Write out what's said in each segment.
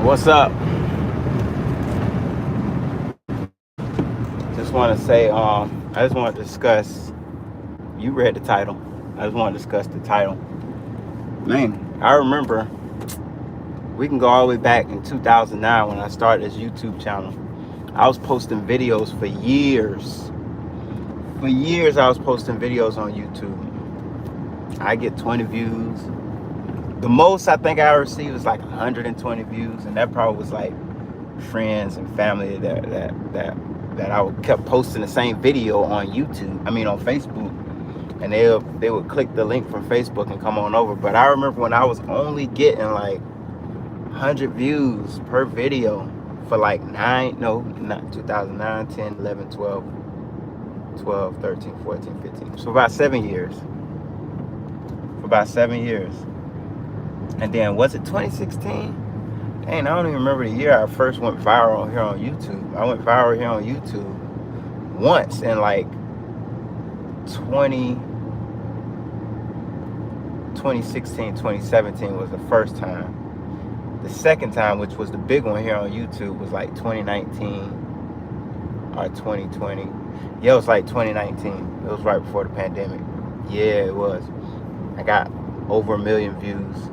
What's up? Just want to say, I just want to discuss. You read the title. I just want to discuss the title. Man, I remember we can go all the way back in 2009 when I started this YouTube channel. I was posting videos for years. For years, I was posting videos on YouTube. I get 20 views. The most I think I received was like 120 views, and that probably was like friends and family that I would kept posting the same video on YouTube. I mean on Facebook, and they would click the link from Facebook and come on over. But I remember when I was only getting like 100 views per video for like not 2009, 10, 11, 12, 12, 13, 14, 15. So about 7 years. For about 7 years. And then was it 2016? Dang, I don't even remember the year I first went viral here on YouTube. I went viral here on YouTube once in like 2016, 2017 was the first time. The second time, which was the big one here on YouTube, was like 2019 or 2020. Yeah, it was like 2019. It was right before the pandemic. Yeah, it was. I got over 1 million views.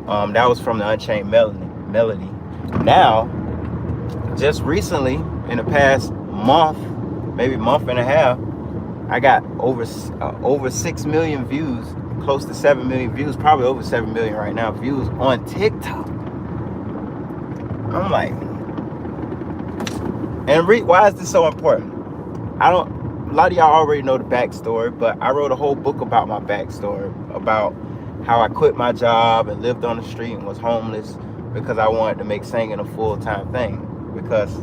That was from the Unchained Melody. Now, just recently, in the past month, maybe month and a half, I got over 6 million views, close to 7 million views, probably over 7 million right now views on TikTok. I'm like, and why is this so important? A lot of y'all already know the backstory, but I wrote a whole book about my backstory, about how I quit my job and lived on the street and was homeless because I wanted to make singing a full-time thing, because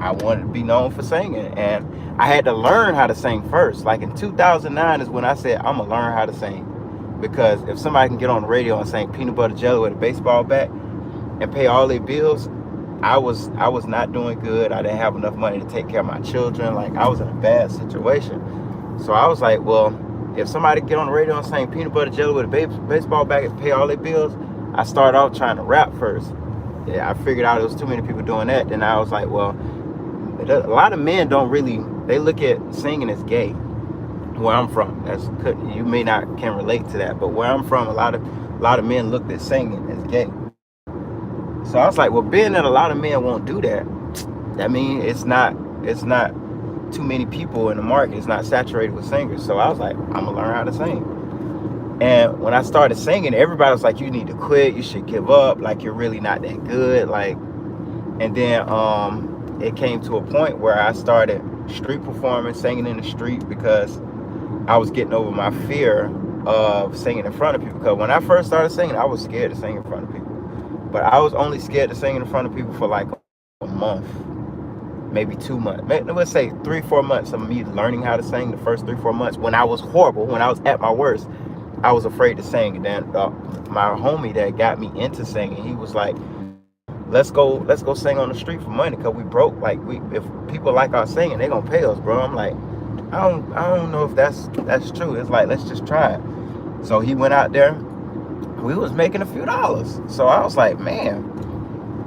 I wanted to be known for singing, and I had to learn how to sing first. Like in 2009 is when I said I'm gonna learn how to sing, because if somebody can get on the radio and sing Peanut Butter Jelly with a baseball bat and pay all their bills, I was not doing good. I didn't have enough money to take care of my children. Like, I was in a bad situation. So I was like, well, if somebody get on the radio and sing Peanut Butter Jelly with a baseball bat and pay all their bills, I started off trying to rap first. Yeah, I figured out there was too many people doing that. Then I was like, well, a lot of men don't really, they look at singing as gay. Where I'm from, you may not can relate to that, but where I'm from, a lot of men looked at singing as gay. So I was like, well, being that a lot of men won't do that, that means it's not too many people in the market. It's not saturated with singers. So I was like, I'm gonna learn how to sing. And when I started singing, everybody was like, you need to quit, you should give up, like you're really not that good. Like, and then it came to a point where I started street performing, singing in the street, because I was getting over my fear of singing in front of people. Because when I first started singing, I was scared to sing in front of people. But I was only scared to sing in front of people for like a month, maybe 2 months. Let's say 3-4 months of me learning how to sing. The first 3-4 months, when I was horrible, when I was at my worst, I was afraid to sing. And then my homie that got me into singing, he was like, let's go sing on the street for money, because we broke. Like, if people like our singing, they gonna pay us, bro. I'm like, I don't know if that's true. It's like, let's just try it. So he went out there. We was making a few dollars. So I was like, man,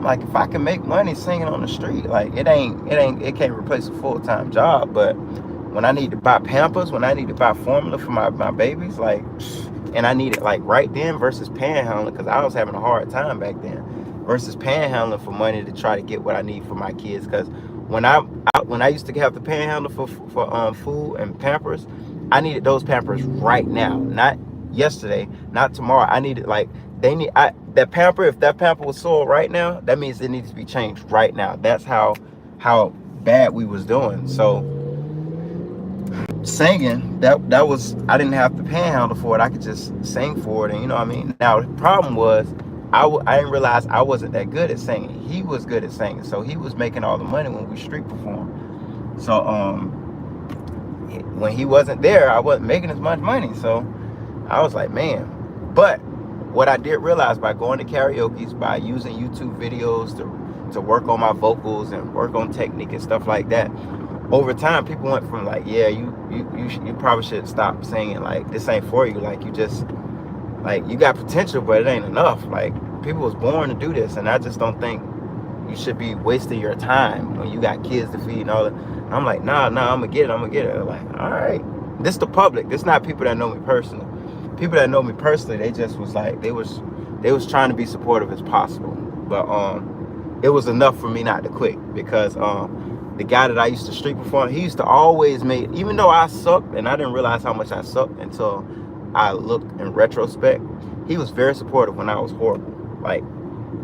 like, if I can make money singing on the street, like, it can't replace a full-time job. But when I need to buy Pampers, when I need to buy formula for my babies, like, and I need it like right then, versus panhandling, because I was having a hard time back then, versus panhandling for money to try to get what I need for my kids. Because when I used to have to panhandle for food and Pampers, I needed those Pampers right now, not yesterday, not tomorrow. I needed, like, that pamper, if that pamper was sold right now, that means it needs to be changed right now. That's how bad we was doing. So singing, that was, I didn't have to panhandle for it. I could just sing for it. And you know what I mean? Now the problem was, I didn't realize I wasn't that good at singing. He was good at singing, so he was making all the money when we street performed. So when he wasn't there, I wasn't making as much money. So I was like, man. But what I did realize, by going to karaoke, by using YouTube videos to work on my vocals and work on technique and stuff like that, over time, people went from like, yeah, you probably should stop singing. Like, this ain't for you. Like, you just, like, you got potential, but it ain't enough. Like, People was born to do this, and I just don't think you should be wasting your time when you got kids to feed and all that. I'm like, nah, I'm gonna get it. They're like, all right. This the public. This not people that know me personally. People that know me personally, they just was like, they was trying to be supportive as possible. But it was enough for me not to quit, because the guy that I used to street perform, he used to always make, even though I sucked and I didn't realize how much I sucked until I looked in retrospect, he was very supportive when I was horrible. Like,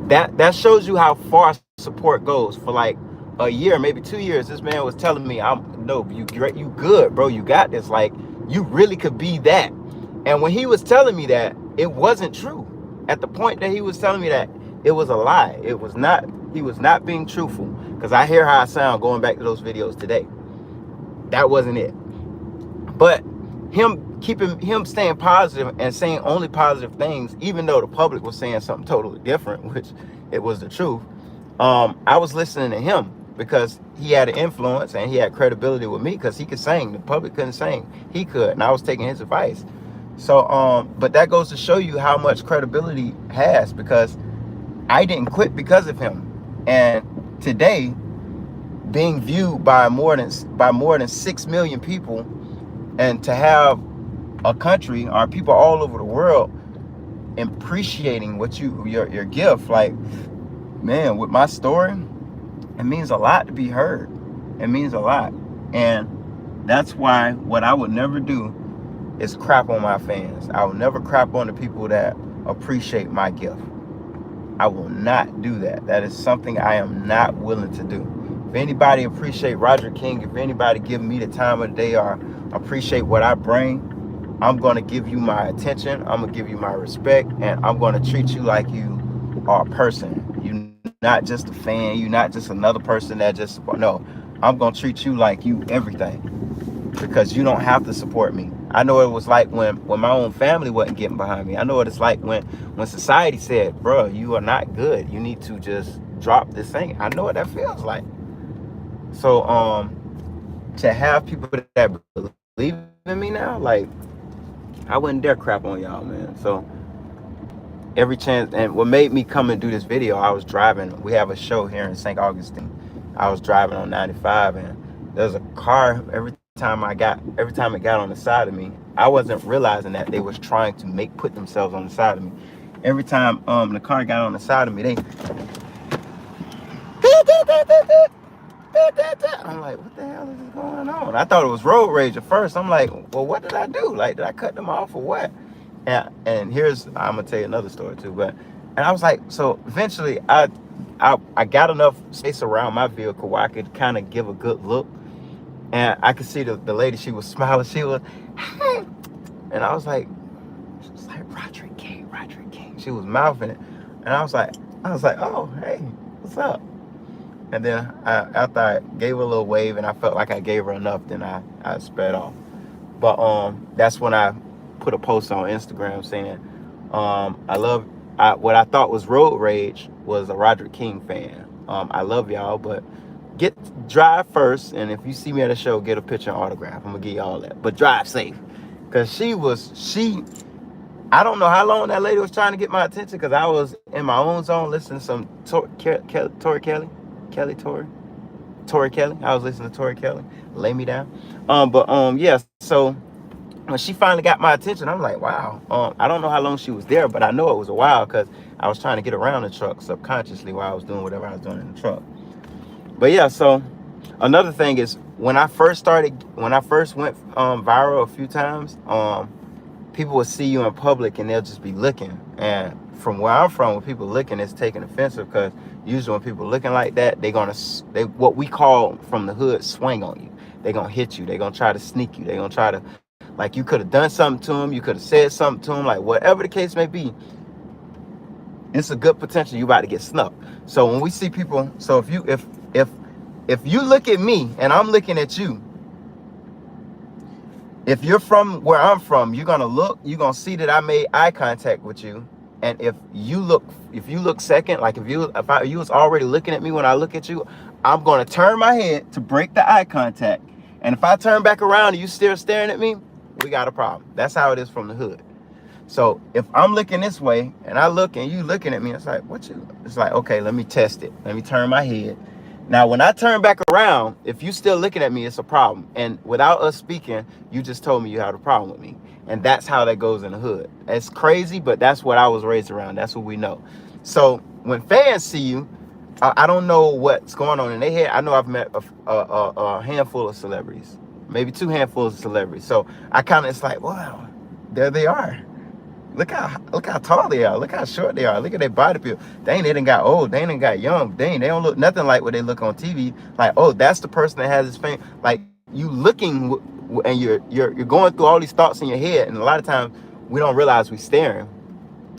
that shows you how far support goes. For like a year, maybe 2 years, this man was telling me, you great, you good, bro, you got this, like, you really could be that. And when he was telling me that, it wasn't true. At the point that he was telling me that, it was a lie. It was not, he was not being truthful, because I hear how I sound going back to those videos today. That wasn't it. But him staying positive and saying only positive things, even though the public was saying something totally different, which it was the truth. I was listening to him because he had an influence and he had credibility with me, because he could sing. The public couldn't sing. He could, and I was taking his advice. So, but that goes to show you how much credibility has, because I didn't quit because of him. And today, being viewed by more than 6 million people, and to have a country or people all over the world appreciating what your gift, like, man, with my story, it means a lot to be heard. It means a lot. And that's why what I would never do is crap on my fans. I will never crap on the people that appreciate my gift. I will not do that. That is something I am not willing to do. If anybody appreciate Roderick King, if anybody give me the time of the day or appreciate what I bring, I'm going to give you my attention. I'm going to give you my respect, and I'm going to treat you like you are a person. You're not just a fan. You're not just another person that just, no. I'm going to treat you like you everything, because you don't have to support me. I know it was like when my own family wasn't getting behind me. I know what it's like when society said, bro, you are not good. You need to just drop this thing. I know what that feels like. So to have people that believe in me now, like, I wouldn't dare crap on y'all, man. So every chance, and what made me come and do this video, I was driving. We have a show here in St. Augustine. I was driving on 95, and there's a car every time it got on the side of me. I wasn't realizing that they was trying to put themselves on the side of me. Every time the car got on the side of me, they I'm like, what the hell is going on? I thought it was road rage at first. I'm like, well, what did I do? Like, did I cut them off or what? And here's, I'm gonna tell you another story too. And I was like, so eventually I got enough space around my vehicle where I could kind of give a good look, and I could see the lady. She was smiling. She was, hey, and I was like Roderick King. She was mouthing it, and I was like, oh, hey, what's up? And then after I gave her a little wave and I felt like I gave her enough, then I sped off. But that's when I put a post on Instagram saying, what I thought was road rage was a Roderick King fan. I love y'all, but drive first, and if you see me at a show, get a picture and autograph. I'm gonna give you all that, but drive safe. Because I don't know how long that lady was trying to get my attention, because I was in my own zone listening to some Tori Kelly. I was listening to Tori Kelly. Lay me down. Yeah, so when she finally got my attention, I'm like, wow. I don't know how long she was there, but I know it was a while, because I was trying to get around the truck subconsciously while I was doing whatever I was doing in the truck. But yeah, so another thing is, when I first went viral a few times, people will see you in public and they'll just be looking. And from where I'm from, when people looking, it's taken offensive, because usually when people looking like that, they what we call from the hood, swing on you. They're gonna hit you. They're gonna try to sneak you. They're gonna try to, like, you could have done something to them. You could have said something to them, like, whatever the case may be. It's a good potential you about to get snuck. So when we see people, so if you look at me and I'm looking at you, if you're from where I'm from, you're gonna see that I made eye contact with you. And if you look second, like if you was already looking at me when I look at you, I'm gonna turn my head to break the eye contact. And if I turn back around and you still staring at me, we got a problem. That's how it is from the hood. So if I'm looking this way and I look and you looking at me, it's like, what you? It's like, okay, let me test it. Let me turn my head. Now, when I turn back around, if you still looking at me, it's a problem. And without us speaking, you just told me you had a problem with me. And that's how that goes in the hood. It's crazy, but that's what I was raised around. That's what we know. So when fans see you, I don't know what's going on in their head. I know I've met a handful of celebrities, maybe two handfuls of celebrities. So I kind of, it's like, wow, there they are. Look how tall they are. Look how short they are. Look at their body build. Dang, they done got old. They done got young. Dang, they don't look nothing like what they look on TV. Like, oh, that's the person that has this fame. Like, you looking and you're going through all these thoughts in your head, and a lot of times we don't realize we're staring,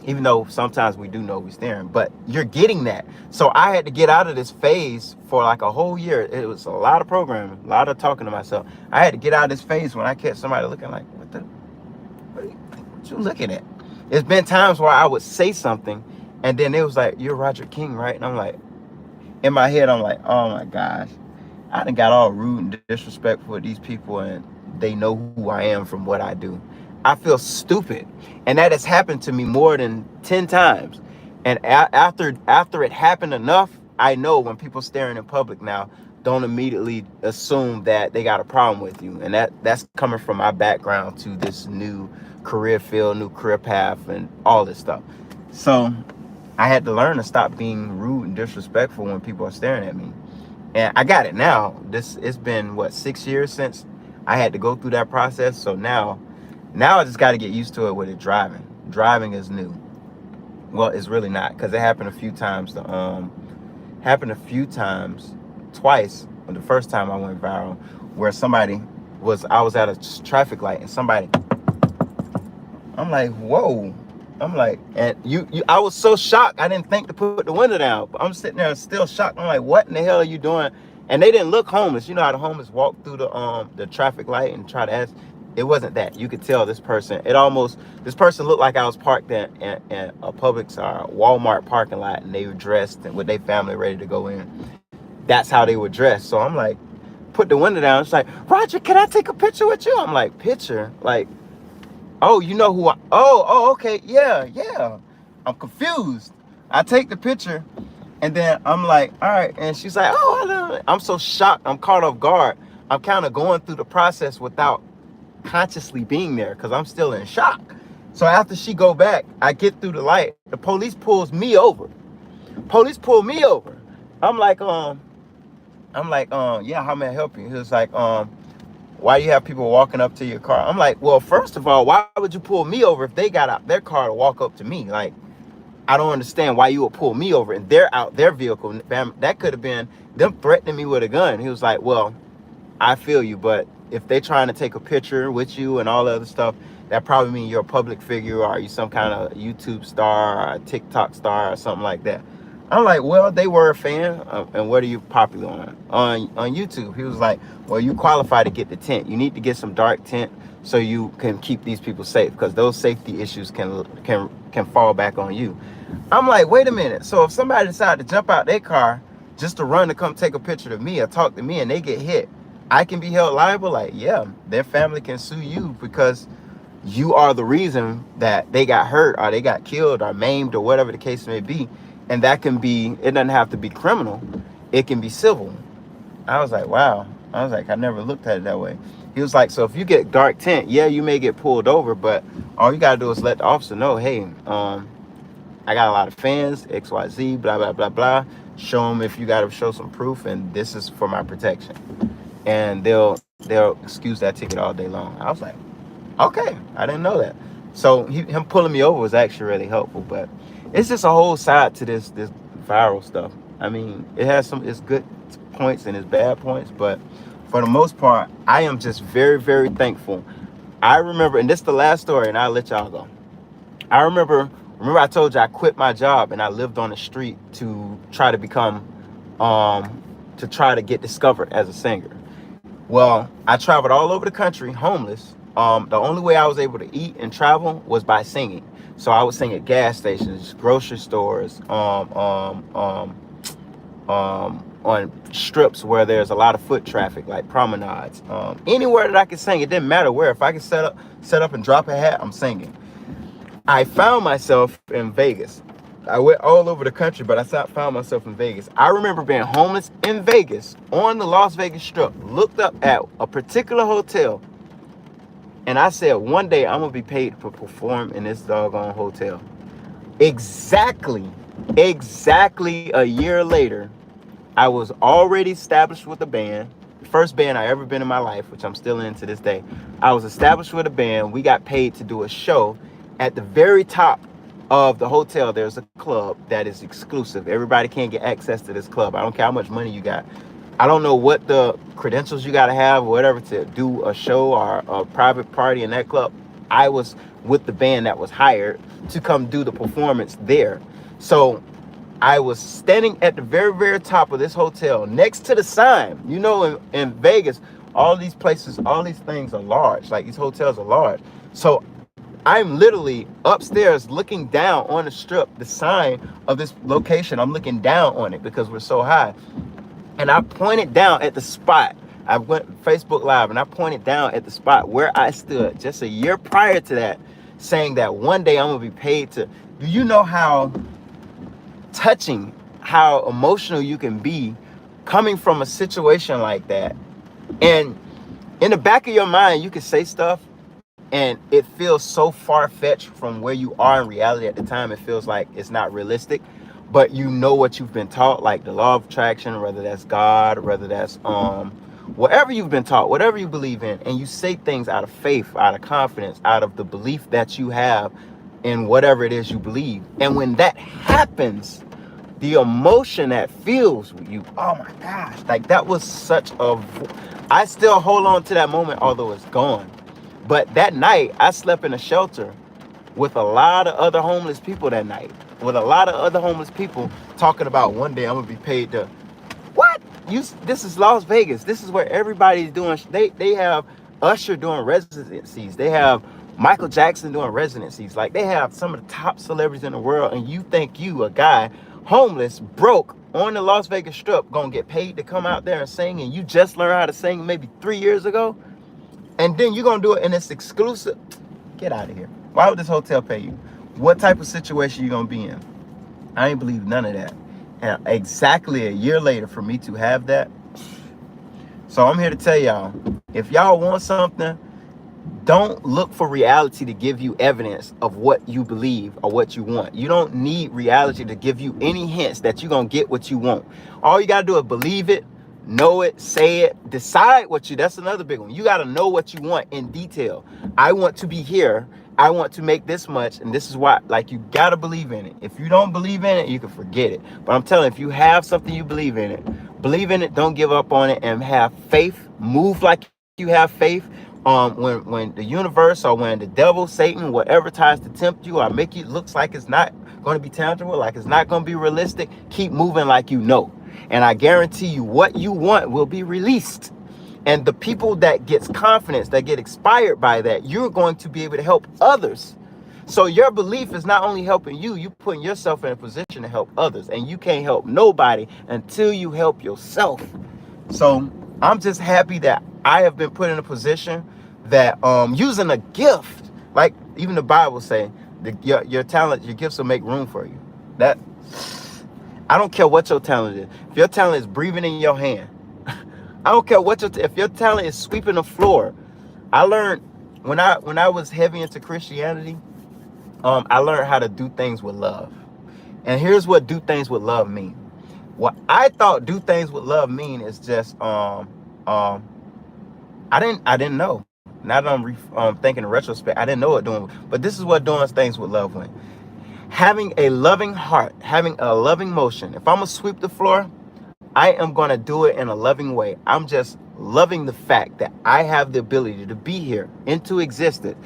even though sometimes we do know we're staring. But you're getting that. So I had to get out of this phase for like a whole year. It was a lot of programming, a lot of talking to myself. I had to get out of this phase when I catch somebody looking like, what you looking at? There's been times where I would say something and then it was like, you're Roger King, right? And I'm like, in my head, I'm like, oh my gosh, I done got all rude and disrespectful with these people and they know who I am from what I do. I feel stupid. And that has happened to me more than 10 times. And after it happened enough, I know when people staring in public now, don't immediately assume that they got a problem with you. And that's coming from my background to this new career field, new career path, and all this stuff. So I had to learn to stop being rude and disrespectful when people are staring at me. And I got it now. It's been 6 years since I had to go through that process. So now I just got to get used to it with it driving. Driving is new. Well, it's really not, because it happened a few times. Twice. The first time I went viral, where I was at a traffic light and somebody, I'm like, whoa. I'm like, and I was so shocked. I didn't think to put the window down. But I'm sitting there still shocked. I'm like, what in the hell are you doing? And they didn't look homeless. You know how the homeless walk through the traffic light and try to ask. It wasn't that. You could tell this person looked like I was parked in a Publix or Walmart parking lot, and they were dressed and with their family ready to go in. That's how they were dressed. So I'm like, put the window down. It's like, Roger, can I take a picture with you? I'm like, picture? Like, oh, you know who okay, yeah. I'm confused. I take the picture, and then I'm like, all right. And she's like, oh, I don't know. I'm so shocked. I'm caught off guard. I'm kind of going through the process without consciously being there because I'm still in shock. So after she go back, I get through the light. The police pulls me over. I'm like, yeah, how may I help you? He was like, why do you have people walking up to your car? I'm like, well, first of all, why would you pull me over if they got out their car to walk up to me? Like, I don't understand why you would pull me over and they're out their vehicle. That could have been them threatening me with a gun. He was like, well, I feel you, but if they're trying to take a picture with you and all the other stuff, that probably means you're a public figure, or are you some kind of YouTube star or a TikTok star or something like that. I'm like, well, they were a fan, and what are you popular on YouTube? He was like, well, you qualify to get the tent. You need to get some dark tent so you can keep these people safe, because those safety issues can fall back on you. I'm like, wait a minute. So if somebody decided to jump out their car just to run to come take a picture of me or talk to me and they get hit, I can be held liable? Like, yeah, their family can sue you because you are the reason that they got hurt or they got killed or maimed or whatever the case may be. And that can be, it doesn't have to be criminal. It can be civil. I was like, wow. I was like, I never looked at it that way. He was like, so if you get dark tent, yeah, you may get pulled over, but all you got to do is let the officer know, hey, I got a lot of fans, XYZ, blah, blah, blah, blah. Show them if you got to show some proof, and this is for my protection. And they'll excuse that ticket all day long. I was like, okay, I didn't know that. So him pulling me over was actually really helpful, but it's just a whole side to this viral stuff. I mean, it has its good points and its bad points, but for the most part, I am just very, very thankful. I remember, and this is the last story, and I'll let y'all go. I remember I told you I quit my job and I lived on the street to try to become, to try to get discovered as a singer. Well, I traveled all over the country, homeless. The only way I was able to eat and travel was by singing. So I would sing at gas stations, grocery stores, on strips where there's a lot of foot traffic, like promenades. Anywhere that I could sing, it didn't matter where. If I could set up and drop a hat, I'm singing. I found myself in Vegas. I went all over the country, but found myself in Vegas. I remember being homeless in Vegas on the Las Vegas Strip, looked up at a particular hotel, and I said, one day I'm going to be paid to perform in this doggone hotel. Exactly a year later, I was already established with a band. The first band I ever been in my life, which I'm still in to this day. I was established with a band. We got paid to do a show at the very top of the hotel. There's a club that is exclusive. Everybody can't get access to this club. I don't care how much money you got. I don't know what the credentials you got to have or whatever to do a show or a private party in that club. I was with the band that was hired to come do the performance there. So I was standing at the very, very top of this hotel next to the sign. You know, in Vegas, all these places, all these things are large. Like, these hotels are large. So I'm literally upstairs looking down on the strip, the sign of this location. I'm looking down on it because we're so high. And I pointed down at the spot. I went Facebook Live and I pointed down at the spot where I stood just a year prior to that, saying that one day I'm going to be paid to. Do you know how touching, how emotional you can be coming from a situation like that? And in the back of your mind, you can say stuff and it feels so far-fetched from where you are in reality at the time. It feels like it's not realistic, but you know what you've been taught, like the law of attraction, whether that's God, whether that's whatever you've been taught, whatever you believe in, and you say things out of faith, out of confidence, out of the belief that you have in whatever it is you believe. And when that happens, the emotion that feels with you, oh my gosh, like that was such a, I still hold on to that moment, although it's gone. But that night, I slept in a shelter with a lot of other homeless people that night. With a lot of other homeless people talking about one day I'm gonna be paid to, what? This is Las Vegas. This is where everybody's doing, they have Usher doing residencies. They have Michael Jackson doing residencies. Like, they have some of the top celebrities in the world, and you think you, a guy, homeless, broke, on the Las Vegas Strip, gonna get paid to come out there and sing, and you just learned how to sing maybe 3 years ago? And then you're going to do it and it's exclusive. Get out of here. Why would this hotel pay you? What type of situation you going to be in? I ain't believe none of that. And exactly a year later for me to have that. So I'm here to tell y'all, if y'all want something, don't look for reality to give you evidence of what you believe or what you want. You don't need reality to give you any hints that you're going to get what you want. All you got to do is believe it, know it, say it, decide what you, that's another big one. You got to know what you want in detail. I want to be here. I want to make this much. And this is why, like, you got to believe in it. If you don't believe in it, you can forget it. But I'm telling you, if you have something you believe in it, don't give up on it, and have faith. Move like you have faith. When the universe or when the devil, Satan, whatever tries to tempt you or make you looks like it's not going to be tangible, like it's not going to be realistic, keep moving like you know. And I guarantee you what you want will be released. And the people that gets confidence, that get inspired by that, you're going to be able to help others. So your belief is not only helping you, you putting yourself in a position to help others. And you can't help nobody until you help yourself. So I'm just happy that I have been put in a position that using a gift, like even the Bible say, your talent, your gifts will make room for you. That, I don't care what your talent is. If your talent is breathing in your hand, I don't care what if your talent is sweeping the floor. I learned when I was heavy into Christianity, I learned how to do things with love. And here's what do things with love mean. What I thought do things with love mean is just I didn't know. Now that I'm thinking in retrospect, I didn't know what doing. But this is what doing things with love meant. Having a loving heart, having a loving motion. If I'm gonna sweep the floor, I am gonna do it in a loving way. I'm just loving the fact that I have the ability to be here into existence.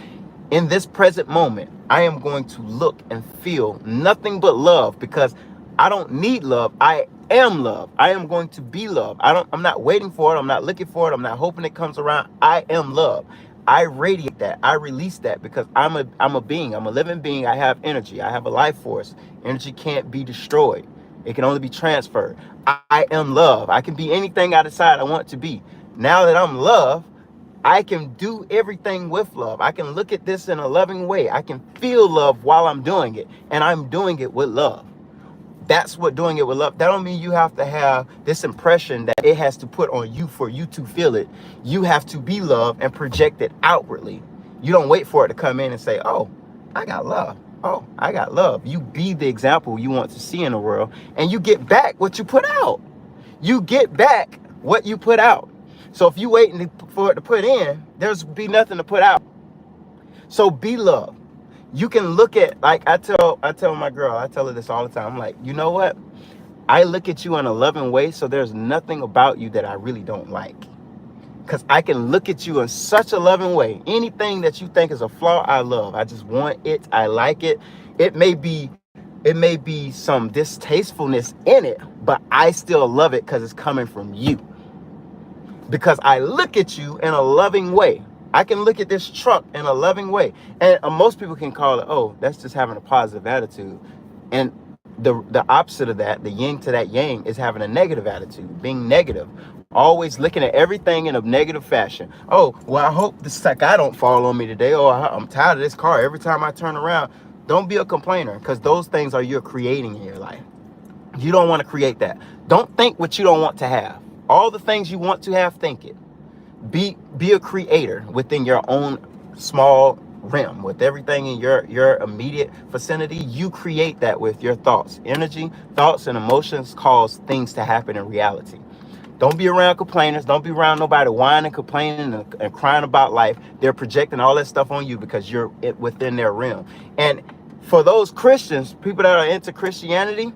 In this present moment, I am going to look and feel nothing but love, because I don't need love. I am love. I am going to be love. I'm not waiting for it. I'm not looking for it. I'm not hoping it comes around. I am love. I radiate that. I release that because I'm a being. I'm a living being. I have energy. I have a life force. Energy can't be destroyed. It can only be transferred. I am love. I can be anything I decide I want to be. Now that I'm love, I can do everything with love. I can look at this in a loving way. I can feel love while I'm doing it, and I'm doing it with love. That's what doing it with love. That don't mean you have to have this impression that it has to put on you for you to feel it. You have to be love and project it outwardly. You don't wait for it to come in and say, oh, I got love. Oh, I got love. You be the example you want to see in the world, and you get back what you put out. You get back what you put out. So if you waiting for it to put in, there's be nothing to put out. So be love. You can look at, like I tell my girl, I tell her this all the time. I'm like, you know what? I look at you in a loving way, so there's nothing about you that I really don't like. Because I can look at you in such a loving way. Anything that you think is a flaw, I love. I just want it. I like it. It may be some distastefulness in it, but I still love it because it's coming from you. Because I look at you in a loving way. I can look at this truck in a loving way. And most people can call it, oh, that's just having a positive attitude. And the opposite of that, the yin to that yang, is having a negative attitude, being negative, always looking at everything in a negative fashion. Oh, well, I hope this guy don't fall on me today. Oh, I'm tired of this car. Every time I turn around, don't be a complainer, because those things are you're creating in your life. You don't want to create that. Don't think what you don't want to have. All the things you want to have, think it. Be a creator within your own small realm, with everything in your immediate vicinity. You create that with your thoughts. Energy, thoughts, and emotions cause things to happen in reality. Don't be around complainers. Don't be around nobody whining, complaining, and crying about life. They're projecting all that stuff on you because you're within their realm. And for those Christians, people that are into Christianity,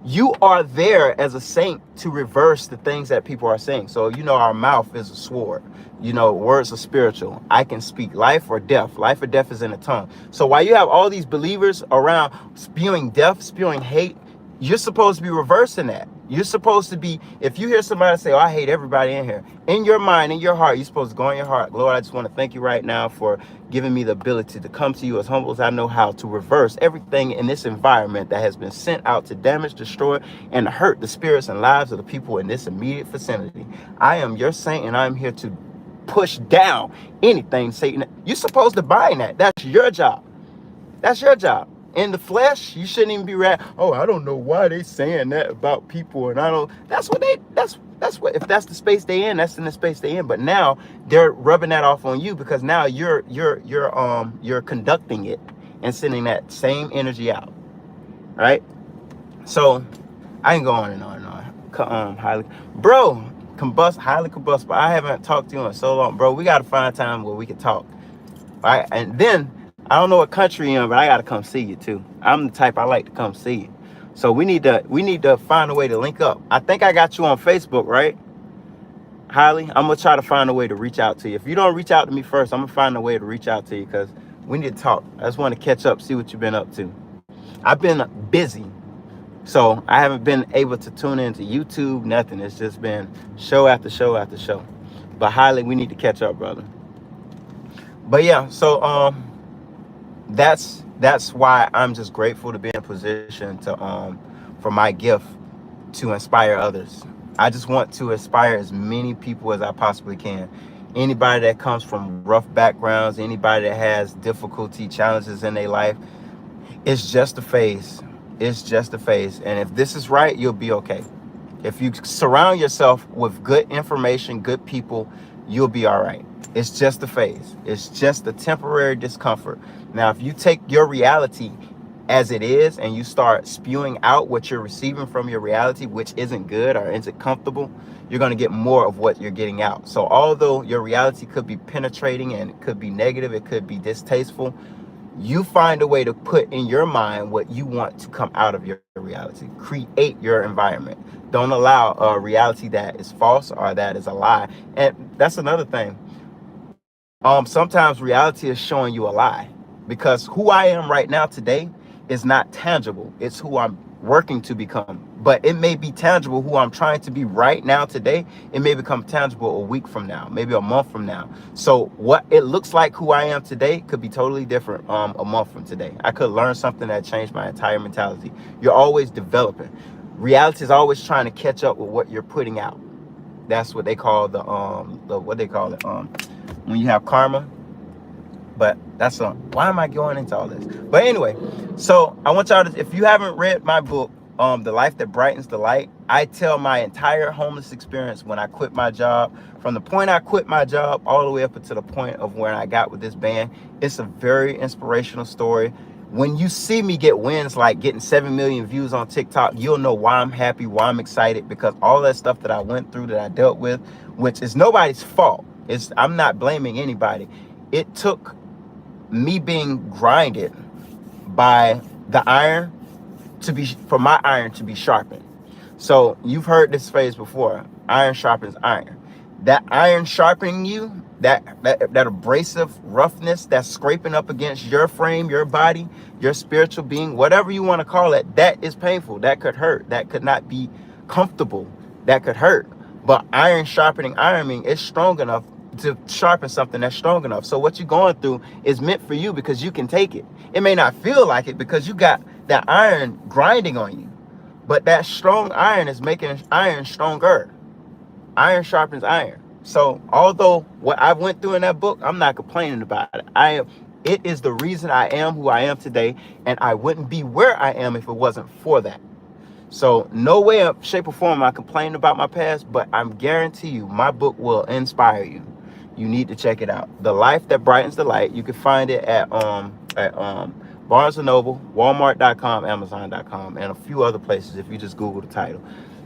you are there as a saint to reverse the things that people are saying. So, our mouth is a sword. Words are spiritual. I can speak life or death. Life or death is in the tongue. So while you have all these believers around spewing death, spewing hate, you're supposed to be reversing that. You're supposed to be, if you hear somebody say, oh, I hate everybody in here, in your mind, in your heart, you're supposed to go in your heart, Lord, I just want to thank you right now for giving me the ability to come to you as humble as I know how, to reverse everything in this environment that has been sent out to damage, destroy, and hurt the spirits and lives of the people in this immediate vicinity. I am your saint, and I'm here to push down anything Satan. You're supposed to bind that. That's your job. That's your job. In the flesh, you shouldn't even be oh, I don't know why they saying that about people, and I don't. That's what, if that's the space they in, that's in the space they in. But now they're rubbing that off on you, because now you're conducting it and sending that same energy out, right? So I can go on and on and on. Highly combustible. I haven't talked to you in so long, bro. We gotta find time where we can talk, right? And then, I don't know what country you're in, but I gotta come see you too. I'm the type I like to come see you. So we need to find a way to link up. I think I got you on Facebook, right? Highly, I'm gonna try to find a way to reach out to you. If you don't reach out to me first, I'm gonna find a way to reach out to you, because we need to talk. I just want to catch up, see what you've been up to. I've been busy, so I haven't been able to tune into YouTube, nothing. It's just been show after show after show. But Highly, we need to catch up, brother. But yeah, so that's why I'm just grateful to be in a position to for my gift to inspire others. I just want to inspire as many people as I possibly can. Anybody that comes from rough backgrounds, anybody that has difficulty, challenges in their life, it's just a phase. It's just a phase. And if this is right, you'll be okay. If you surround yourself with good information, good people, you'll be all right. It's just a phase. It's just a temporary discomfort. Now, if you take your reality as it is and you start spewing out what you're receiving from your reality, which isn't good or isn't comfortable, you're going to get more of what you're getting out. So although your reality could be penetrating and it could be negative, it could be distasteful, you find a way to put in your mind what you want to come out of your reality. Create your environment. Don't allow a reality that is false or that is a lie. And that's another thing. Sometimes reality is showing you a lie, because who I am right now today is not tangible. It's who I'm working to become. But it may be tangible who I'm trying to be right now today. It may become tangible a week from now, maybe a month from now. So what it looks like who I am today could be totally different a month from today. I could learn something that changed my entire mentality. You're always developing. Reality is always trying to catch up with what you're putting out. That's what they call when you have karma. But that's why am I going into all this? But anyway, so I want y'all to, if you haven't read my book, The Life That Brightens the Light, I tell my entire homeless experience when I quit my job, from the point I quit my job all the way up to the point of where I got with this band. It's a very inspirational story. When you see me get wins like getting 7 million views on TikTok, you'll know why I'm happy, why I'm excited, because all that stuff that I went through, that I dealt with, which is nobody's fault. I'm not blaming anybody. It took me being grinded by the iron for my iron to be sharpened. So you've heard this phrase before: iron sharpens iron. That iron sharpening you, that abrasive roughness that's scraping up against your frame, your body, your spiritual being, whatever you want to call it, that is painful. That could hurt. That could not be comfortable. That could hurt. But iron sharpening iron means it's strong enough to sharpen something that's strong enough. So what you're going through is meant for you because you can take it. It may not feel like it because you got that iron grinding on you, but that strong iron is making iron stronger. Iron sharpens iron. So although what I went through in that book, I'm not complaining about it. It is the reason I am who I am today, and I wouldn't be where I am if it wasn't for that. So no way, shape, or form am I complaining about my past, but I'm guarantee you my book will inspire you. You need to check it out. The Life That Brightens the Light. You can find it at Barnes & Noble, Walmart.com, Amazon.com, and a few other places if you just Google the title.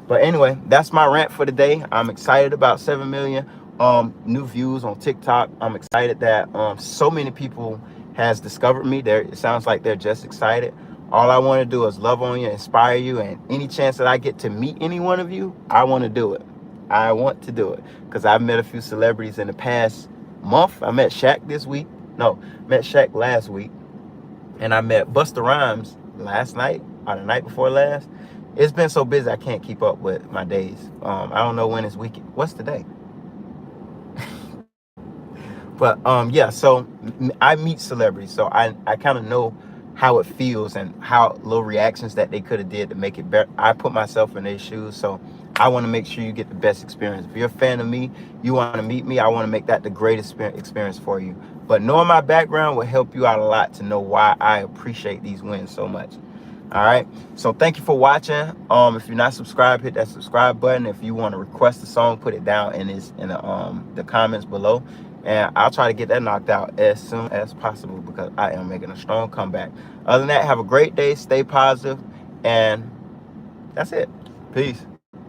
But anyway, that's my rant for today. I'm excited about 7 million new views on TikTok. I'm excited that so many people has discovered me. It sounds like they're just excited. All I want to do is love on you, inspire you, and any chance that I get to meet any one of you, I want to do it. I want to do it because I've met a few celebrities in the past month. I met Shaq met Shaq last week, and I met Busta Rhymes last night or the night before last. It's been so busy I can't keep up with my days. I don't know when it's weekend. What's the day? But yeah, so I meet celebrities, so I kind of know how it feels and how little reactions that they could have did to make it better. I put myself in their shoes, so I want to make sure you get the best experience. If you're a fan of me, you want to meet me, I want to make that the greatest experience for you. But knowing my background will help you out a lot to know why I appreciate these wins so much. All right, so thank you for watching. If you're not subscribed, hit that subscribe button. If you want to request a song, put it down in the comments below, and I'll try to get that knocked out as soon as possible because I am making a strong comeback. Other than that, have a great day, stay positive, and that's it. Peace.